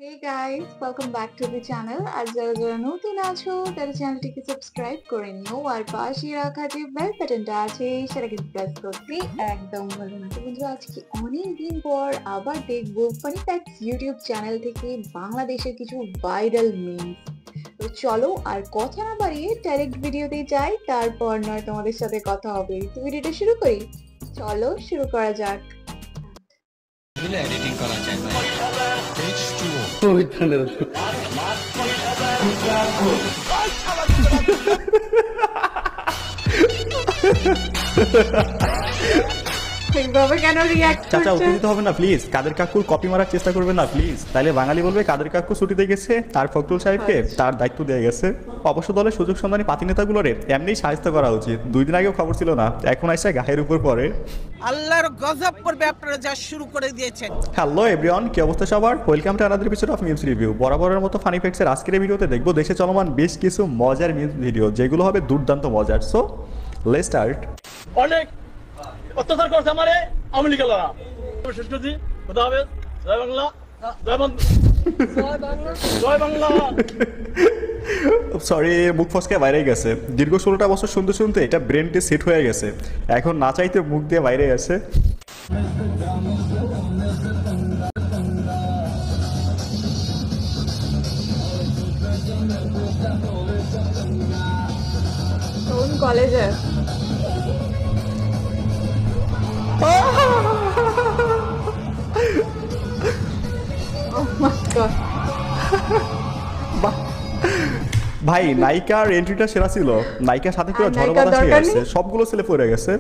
Hey guys, welcome back to the channel. আর যারা নতুন আছো তারা চ্যানেলটিকে সাবস্ক্রাইব করে নিও আর পাশে রাখা যে বেল বাটনটা আছে সেটা কিন্তু প্রেস করতে একদম ভুলো না। তো বন্ধু আজকে অনেকদিন পর আবার দেখবো ফানি ফ্যাক্টস ইউটিউব চ্যানেল থেকে বাংলাদেশের কিছু ভাইরাল মিমস। তো চলো আর কথা না বাড়িয়ে ডাইরেক্ট ভিডিওতে যাই, তারপর নয় তোমাদের সাথে কথা হবে। তো ভিডিওটা শুরু করি, চলো শুরু করা যাক। एडिटिंग करा चाहिए ঠিকভাবে কেন রিঅ্যাক্ট চাচা করছে? উত্তেজিত হবে না প্লিজ। কাদের কাকুর কপি মারার চেষ্টা করবেন না প্লিজ, তাইলে বাঙালি বলবে কাদের কাকু ছুটিতে গেছে আর ফখরুল সাহেবকে তার দায়িত্ব দেওয়া গেছে। অবশ্য দলের সুযোগ সন্ধানী পাতি নেতাগুলোরে এমনিই সাহায্য করা উচিত। 2 দিন আগেও খবর ছিল না, এখন আইসা গায়ের উপর পড়ে। আল্লাহর গজব করবে আপনারা যা শুরু করে দিয়েছেন। হ্যালো এভরিওয়ান, কি অবস্থা সবার? Welcome to another episode of memes review. বরাবরের মতো ফানি ফ্যাক্টসের আজকের এই ভিডিওতে দেখবো দেশে চলমান বেশ কিছু মজার মিমস ভিডিও, যেগুলো হবে দুর্দান্ত মজার। So let's start. অনেক অত্যাচার করছে আমারে আওয়ামী লীগের লড়া শেষ করছি। খোদা হাফেজ। জয় বাংলা, জয় বাংলা। সরি, মুখ ফসকে বাইরে গেছে। দীর্ঘ 16টা বছর শুনতে শুনতে এটা ব্রেনটি সেট হয়ে গেছে, এখন না চাইতে মুখ দিয়ে বাইরে গেছে। কোন কলেজে? Oh my God! ভাই নায়িকার এন্ট্রিটা সেরা ছিল। নায়িকার সাথে পুরো আর ঝড় নায়িকার বাতাস হয়ে দরকার গেছে, নেই? সবগুলো ছেলে পড়ে গেছে।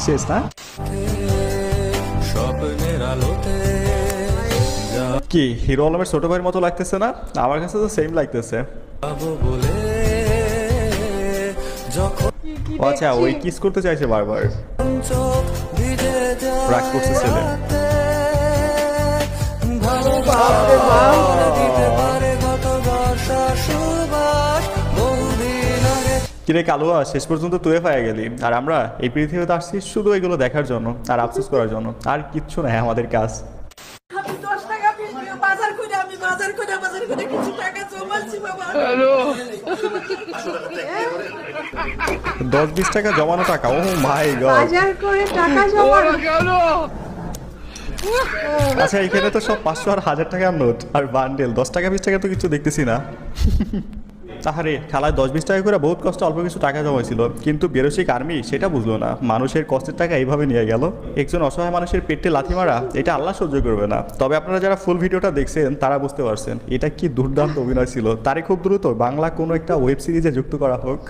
শেষ না কি হিরো আলমের ছোট ভাইয়ের মতো লাগতেছে না? আমার কাছে তো সেম লাগতেছে। ও আচ্ছা, ওই কিস করতে চাইছে বারবার, রাগ করছে ছেলে। বাপরে বাপ! কিরে কালুয়া, শেষ পর্যন্ত তুই পায়ে গেলি, আর আমরা এই পৃথিবীতে আসছি শুধু এগুলো দেখার জন্য আর আফসোস করার জন্য। আর কিচ্ছু নাই আমাদের কাজ। আমি 10 টাকা বাজার করে কিছু টাকা জমাচ্ছি বাবা। 10-20 টাকা জমানো টাকা, ও মাই গড। বাজার করে টাকা জমানো। আচ্ছা, এখানে তো সব 500 আর 1000 টাকার নোট আর বান্ডেল। 10 টাকা 20 টাকা তো কিছু দেখতেছি না। তাহারে খেলায় 10-20 টাকা করে বহুত কষ্ট অল্প কিছু টাকা জমাইছিল, কিন্তু বেরোসিক আর্মি সেটা বুঝলো না, মানুষের কষ্টের টাকা এইভাবে নিয়ে গেল। একজন অসহায় মানুষের পেটে লাথি মারা, এটা আল্লাহ সহ্য করবে না। তবে আপনারা যারা ফুল ভিডিওটা দেখছেন তারা বুঝতে পারছেন এটা কি দুর্দান্ত অভিনয় ছিল। তারে খুব দ্রুত বাংলা কোনো একটা ওয়েব সিরিজে যুক্ত করা হোক।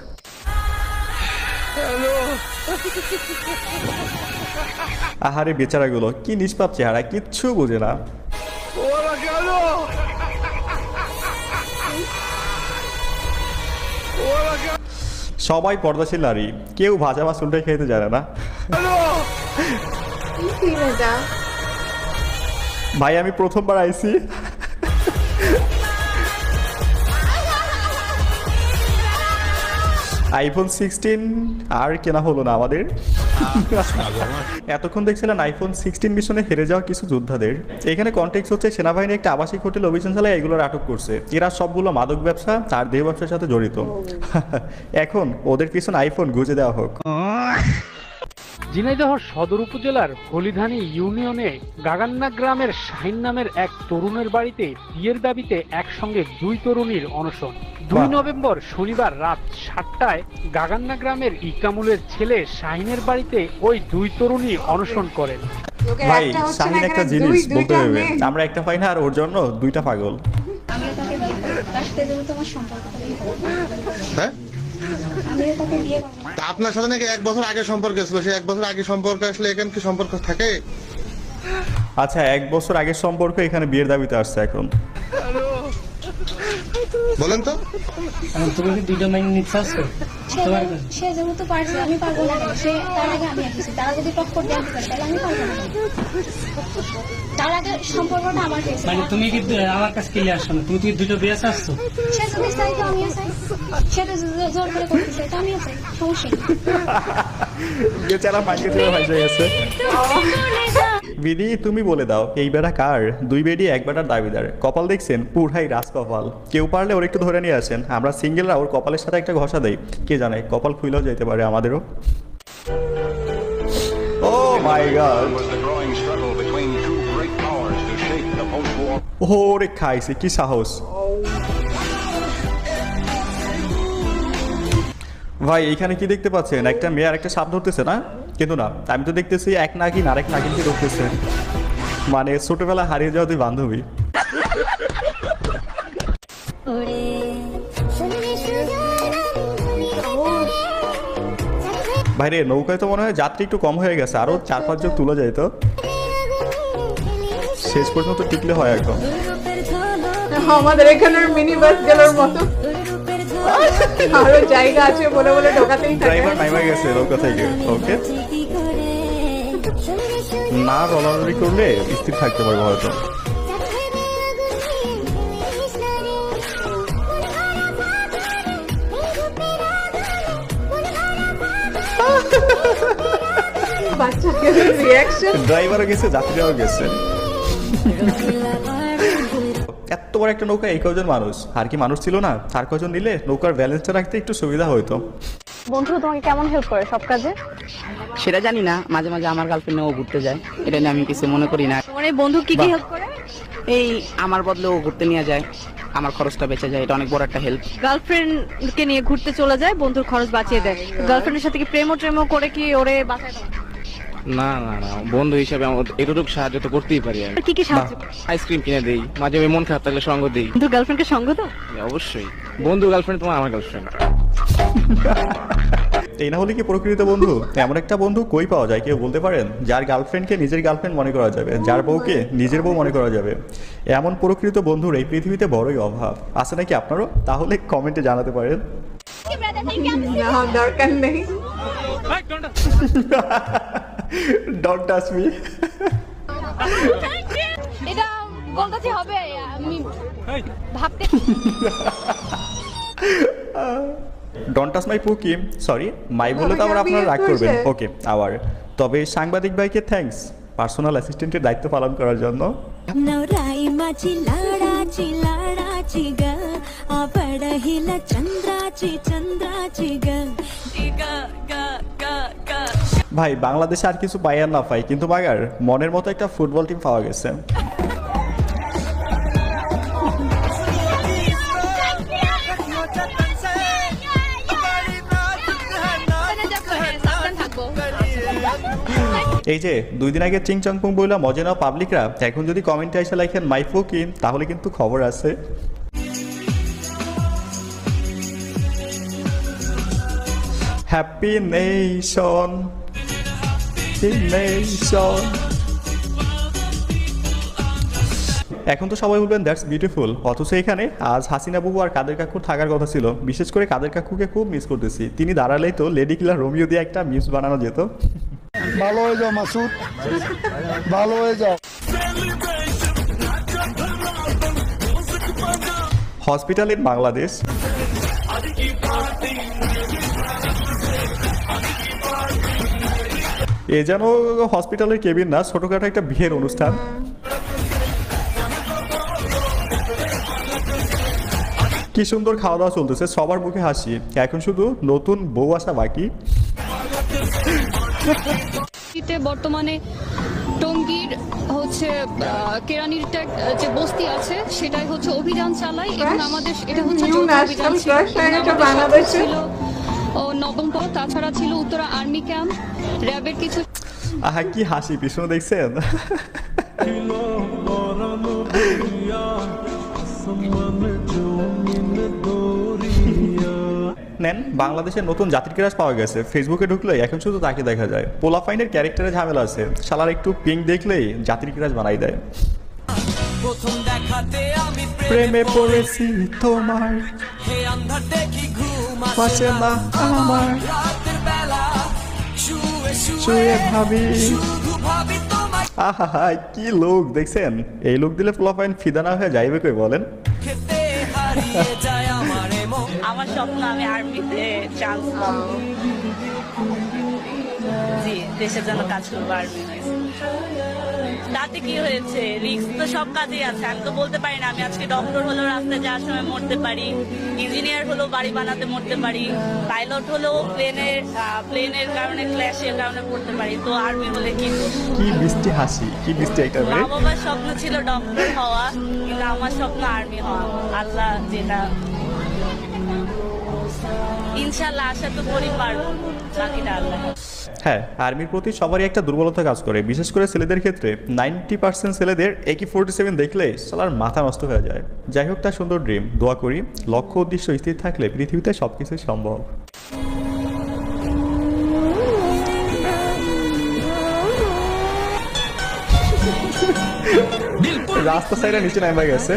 আহারে বেচারাগুলো, কি নিষ্পাপ চেহারা, কিচ্ছু বোঝে না। সবাই পর্দাশীল নারী, কেউ ভাজা মাছ উল্টে খেতে জানে না। কি film এটা? ভাই আমি প্রথমবার আইছি। আইফোন 16 আর কেনা হলো না আমাদের। এতক্ষণ দেখছিলেন আইফোন 16 মিশনে হেরে যাওয়া কিছু যোদ্ধাদের। এখানে কনটেক্সট হচ্ছে সেনাবাহিনী একটা আবাসিক হোটেল অভিযান চালায় এগুলোর আটক করছে। এরা সবগুলো মাদক ব্যবসা আর দেহ ব্যবসার সাথে জড়িত। এখন ওদের পিছনে আইফোন গুঁজে দেওয়া হোক। ঝিনাইদহ সদর উপজেলার হলিধানী ইউনিয়নে গাগান্না গ্রামের শাহিন নামের এক তরুণের বাড়িতে বিয়ের দাবিতে একসঙ্গে 2 তরুণীর অনশন। 2 নভেম্বর শনিবার রাত 7টায় গাগান্না গ্রামের ইকামুলের ছেলে শাহিনের বাড়িতে ওই 2 তরুণী অনশন করেন। লোকের ভাই একটা হচ্ছে না, শাহিন একটা এখানে জিনিস বলতে দুইটা হবে, মেয়ে। আমরা একটা পাই না আর ওর জন্য 2টা পাগল। আমিও তাকে বিয়ে করবো, তার সাথে যদি তোমার সম্পর্ক হ্যাঁ? আমিও তাকে বিয়ে করবো। তা আপনার সাথে নাকি 1 বছর আগে সম্পর্ক ছিল, সেই 1 বছর আগে সম্পর্ক আসলে এখানে কি সম্পর্ক থাকে? আচ্ছা, 1 বছর আগের সম্পর্ক এখানে বিয়ের দাবিতে আসছে এখন। বলেন তো। তুমি কি 2টা মাইনে নিতে আসছো? সে যেহেতু পারছে আমি পারবো না কেন? সে তার আগে আমি আসছি, তারা যদি টক্কর দেওয়া চায় তাহলে আমি পারবো না। তার আগে সম্পর্কটা আমার হয়েছে। মানে তুমি কি আমার কাছে ক্লিয়ার আসছো না? তুমি কি 2টা বিয়ে আসছো? সে যদি চাই তো আমিও চাই, সে তো জোর করে করতেছে তো আমিও চাই, সমস্যা নেই। বেচারা মাইকে ছেড়ে ভাইসে গেছে। বিধি তুমি বলে দাও এই বেড়া কার? দুই বেডি এক বেটার দাবিদার। কপাল দেখছেন পুরাই রাজ কপাল। কেউ পারলে ওর একটু ধরে নিয়ে আসেন, আমরা সিঙ্গেলরা ওর কপালের সাথে একটা ঘষা দেই, কে জানে কপাল খুইলেও যেতে পারে আমাদেরও। ও মাই গড, ওরে খাইছে কি সাহস ভাই। এইখানে কি দেখতে পাচ্ছেন? একটা মেয়ে আর একটা সাপ ধরতেছে না? কিন্তু না, আমি তো দেখতেছি এক নাগিন আরেক নাগিনকে ধরতেছে, মানে ছোটবেলা হারিয়ে যাওয়া দুই বান্ধবী। ভাইরে নৌকায় তো মনে হয় যাত্রী একটু কম হয়ে গেছে, আরো 4-5 জন তুলে যায় তো শেষ পর্যন্ত টিকলে হয় একদম। আমাদের এখানের মিনি বাস গেলোর মতো আরো জায়গা আছে বলে বলে ঢোকাতেই থাকে। ড্রাইভার নাইমা গেছে নৌকা থেকে। ওকে, না রলারি করলে স্থির থাকতে পারবো হয়তো। বাচ্চাকে রিঅ্যাকশন। ড্রাইভারও গেছে, যাত্রীরাও গেছে। এত বড় একটা নৌকা, এই কজন মানুষ, আর কি মানুষ ছিল না? আর কজন নিলে নৌকার ব্যালেন্সটা রাখতে একটু সুবিধা হইতো। বন্ধু তোমাকে কেমন হেল্প করে সব কাজে? সেটা জানি না, মাঝে মাঝে আমার গার্লফ্রেন্ড ও ঘুরতে যায়, এটা নিয়ে আমি কিছু মনে করি না। তোমার এই বন্ধু কি কি হেল্প করে? এই আমার বদলে ও ঘুরতে নিয়ে যায়, আমার খরচটা বেঁচে যায়, এটা অনেক বড় একটা হেল্প। গার্লফ্রেন্ডকে নিয়ে ঘুরতে চলে যায়, বন্ধুর খরচ বাঁচিয়ে দেয়। গার্লফ্রেন্ডের সাথে কি প্রেমও করে কি ওরে বাঁচায় দাও? না না না, বন্ধু হিসাবে আমার এতটুকু সাহায্য তো করতেই পারি। আমি কি কি সাহায্য? আইসক্রিম কিনে দেই, মাঝে মাঝে মন খারাপ থাকলে সঙ্গ দেই। বন্ধুর গার্লফ্রেন্ডকে সঙ্গ দাও? অবশ্যই, বন্ধু গার্লফ্রেন্ড তোমার আমার গার্লফ্রেন্ড। এই না হলে কি প্রকৃত বন্ধু? এমন একটা বন্ধু কই পাওয়া যায় কেউ বলতে পারেন? যার গার্লফ্রেন্ডকে নিজের গার্লফ্রেন্ড মনে করা যাবে, যার বউকে নিজের বউ মনে করা যাবে, এমন প্রকৃত বন্ধুর এই পৃথিবীতে বড়ই অভাব। আছে নাকি আপনারও? তাহলে কমেন্টে জানাতে পারেন। না দরকার নেই। Don't touch me. এটা বলতে হবে আমি ভাবতে। Don't touch my পুকি, sorry my বলে তো আবার আপনারা রাগ করবেন। ওকে আবার, তবে সাংবাদিক ভাইকে থ্যাঙ্কস পার্সোনাল অ্যাসিস্ট্যান্টের দায়িত্ব পালন করার জন্য। ভাই বাংলাদেশে আর কিছু পাই আর না পাই, কিন্তু মাগার মনের মতো একটা ফুটবল টিম পাওয়া গেছে। এই যে 2 দিন আগে চিংচাংপুং বইলা মজা নাও পাবলিকরা, এখন যদি কমেন্টে এসে লেখেন মাই ফুকি, তাহলে কিন্তু খবর আছে। Happy nation, nation. এখন তো সবাই বলবেন দ্যাটস বিউটিফুল, অথচ এখানে আজ হাসিনা বাবু আর কাদের কাকুর থাকার কথা ছিল। বিশেষ করে কাদের কাকুকে খুব মিস করতেছি। তিনি দাঁড়ালেই তো লেডি কিলার রোমিও দিয়ে একটা মিস বানানো যেত। ভালো হয়ে যাও মাসুদ, ভালো হয়ে যাও। Hospital in Bangladesh. এ যেন হসপিটালের কেবিন না, ছোটখাটো একটা বিয়ের অনুষ্ঠান। কি সুন্দর খাওয়া দাওয়া চলতেছে, সবার মুখে হাসি। এখন শুধু নতুন বউ আসা বাকি। বর্তমানে টঙ্গীর হচ্ছে কেরানির যে বস্তি আছে সেটাই হচ্ছে অভিযান চালায় এবং আমাদের এটা হচ্ছে ছিল নবমপর, তাছাড়া ছিল উত্তরা আর্মি ক্যাম্প, র্যাবের কিছু। আহা কি হাসি, পিছনে দেখছেন? নেন, বাংলাদেশের নতুন জাতির ক্রাশ পাওয়া গেছে। ফেসবুকে ঢুকলে এখন শুধু তাকে দেখা যায়। পোলাফাইনের ক্যারেক্টারে ঝামেলা আছে, শালার একটু পিঙ্ক দেখলেই জাতির ক্রাশ বানাই দেয়। প্রেমে পড়েছি তোমার, পাশে না আমার, শুয়ে ভাবি। আহা কি লোক দেখছেন? এই লোক দিলে পোলাফাইন ফিদা না হয়ে যাইবে কই বলেন? আমার স্বপ্ন আমি আর্মিতে চান্স পাবো, জি দেশের জন্য কাজ করবো আর্মি। তাতে কি হয়েছে, রিস্ক তো সব কাজেই আছে। আমি তো বলতে পারি না আমি আজকে ডক্টর হলেও রাস্তায় যাওয়ার সময় মরতে পারি, ইঞ্জিনিয়ার হলেও বাড়ি বানাতে মরতে পারি, পাইলট হলেও প্লেনের কারণে ক্ল্যাশের কারণে পড়তে পারি, তো আর্মি হলে কি দোষ? কি মিষ্টি হাসি, কি মিষ্টি একটা মা বাবার স্বপ্ন ছিল ডক্টর হওয়া, কিন্তু আমার স্বপ্ন আর্মি হওয়া। আল্লাহ যেটা ইনশাল্লাহ আশা তো করি পারবো, বাকিটা আল্লাহ। হ্যাঁ, আর্মির প্রতি সবারই একটা দুর্বলতা কাজ করে, বিশেষ করে ছেলেদের ক্ষেত্রে। 90% ছেলেদের AK-47 দেখলে সালার মাথা নষ্ট হয়ে যায়। যাই হোক, তার সুন্দর ড্রিম। দোয়া করি লক্ষ্য উদ্দেশ্য স্থির থাকলে পৃথিবীতে সবকিছুই সম্ভব। রাস্তা সাইডে নিচে নামা গেছে,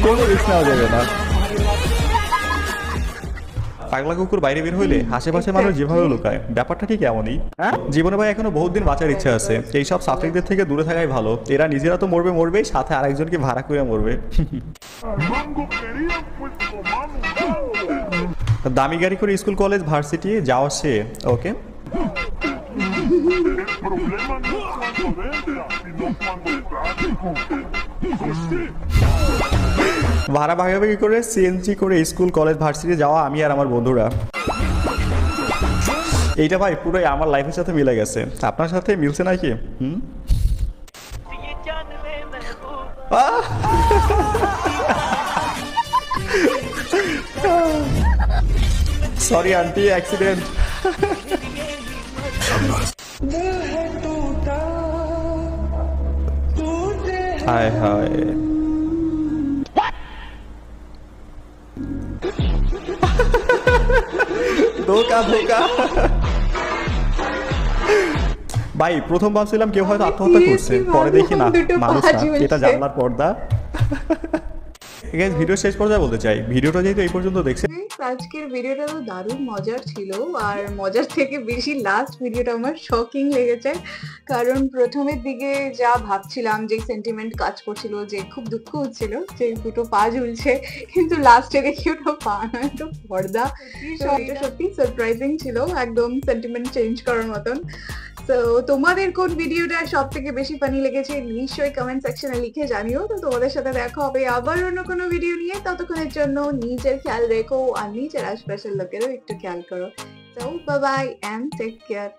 কোনো রিস্ক নেওয়া যাবে না। পাগলা কুকুর বাইরে বের হইলে আশেপাশে মানুষ যেভাবে লুকায়, ব্যাপারটা ঠিক এমনই। জীবনে ভাই এখনো বহুত দিন বাঁচার ইচ্ছা আছে। এইসব সাফরিকদের থেকে দূরে থাকাই ভালো। এরা নিজেরা তো মরবেই, সাথে আরেকজনকে ভাড়া করে মরবে। দামি গাড়ি করে স্কুল কলেজ ভার্সিটি যাওয়া সে ওকে। ভাড়া ভাগাভাগি করে সিএনজি করে স্কুল কলেজ ভার্সিটি যাওয়া আমি আর আমার বন্ধুরা। এইটা ভাই পুরোই আমার লাইফের সাথে মিলে গেছে। আপনার সাথে মিলছে নাকি? Sorry aunty, accident. হায় হায়, ধোকা ধোকা। ভাই প্রথম ভাবছিলাম কেউ হয়তো আত্মহত্যা করছে, পরে দেখি না, মানুষ না, এটা জানলার পর্দা। ভিডিও শেষ পর্যায়ে বলতে চাই, ভিডিওটা যেহেতু এই পর্যন্ত দেখছেন, আজকের ভিডিওটা তো দারুণ মজার ছিল। আর মজার থেকে বেশি লাস্ট ভিডিওটা আমার শকিং লেগেছে, কারণ প্রথমের দিকে যা ভাবছিলাম, যে সেন্টিমেন্ট কাজ করছিল, যে খুব দুঃখ হচ্ছিল যে দুটো পা ঝুলছে, কিন্তু লাস্টে দেখি ওটা পা নয়, তো পর্দা। এটা সত্যি সারপ্রাইজিং ছিল, একদম সেন্টিমেন্ট চেঞ্জ করার মতন। তো তোমাদের কোন ভিডিওটা সব থেকে বেশি ফানি লেগেছে নিশ্চয়ই কমেন্ট সেকশনে লিখে জানিও। তো তোমাদের সাথে দেখা হবে আবার অন্য কোনো ভিডিও নিয়ে। ততক্ষণের জন্য নিজের খেয়াল রেখো আর নিজের আশপাশের লোকেরও একটু খেয়াল করো। So bye bye and take care.